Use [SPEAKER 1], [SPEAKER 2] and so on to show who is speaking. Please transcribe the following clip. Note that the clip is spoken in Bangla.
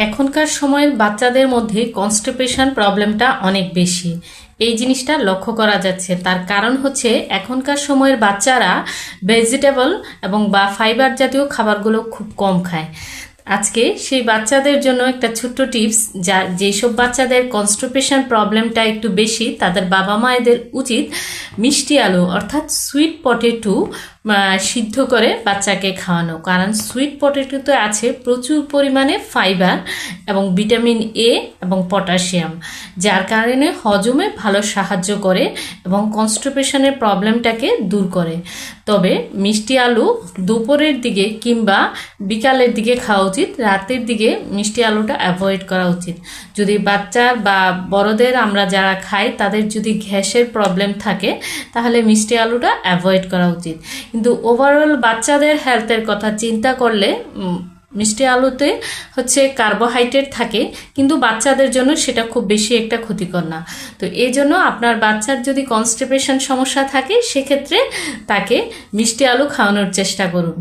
[SPEAKER 1] এখনকার সময়ের বাচ্চাদের মধ্যে কনস্টিপেশন প্রবলেমটা অনেক বেশি। এই জিনিসটা লক্ষ্য করা যাচ্ছে। তার কারণ হচ্ছে এখনকার সময়ের বাচ্চারা ভেজিটেবল এবং বা ফাইবার জাতীয় খাবারগুলো খুব কম খায়। আজকে সেই বাচ্চাদের জন্য একটা ছোট্ট টিপস, যেসব বাচ্চাদের কনস্টিপেশন প্রবলেমটা একটু বেশি, তাদের বাবা মায়েদের উচিত মিষ্টি আলু অর্থাৎ সুইট পটেটো সিদ্ধ করে বাচ্চাকে খাওয়ানো। কারণ সুইট পটেটোতে আছে প্রচুর পরিমাণে ফাইবার এবং ভিটামিন এ এবং পটাশিয়াম, যার কারণে হজমে ভালো সাহায্য করে এবং কনস্টিপেশনের প্রবলেমটাকে দূর করে। তবে মিষ্টি আলু দুপুরের দিকে কিংবা বিকালের দিকে খাওয়া উচিত, রাতের দিকে মিষ্টি আলুটা অ্যাভয়েড করা উচিত। যদি বাচ্চার বা বড়দের আমরা যারা খাই তাদের যদি গ্যাসের প্রবলেম থাকে তাহলে মিষ্টি আলুটা অ্যাভয়েড করা উচিত। কিন্তু ওভারঅল বাচ্চাদের হেলথের কথা চিন্তা করলে মিষ্টি আলুতে হচ্ছে কার্বোহাইড্রেট থাকে, কিন্তু বাচ্চাদের জন্য সেটা খুব বেশি একটা ক্ষতিকর না। তো এই জন্য আপনার বাচ্চার যদি কনস্টিপেশন সমস্যা থাকে সেক্ষেত্রে তাকে মিষ্টি আলু খাওয়ানোর চেষ্টা করুন।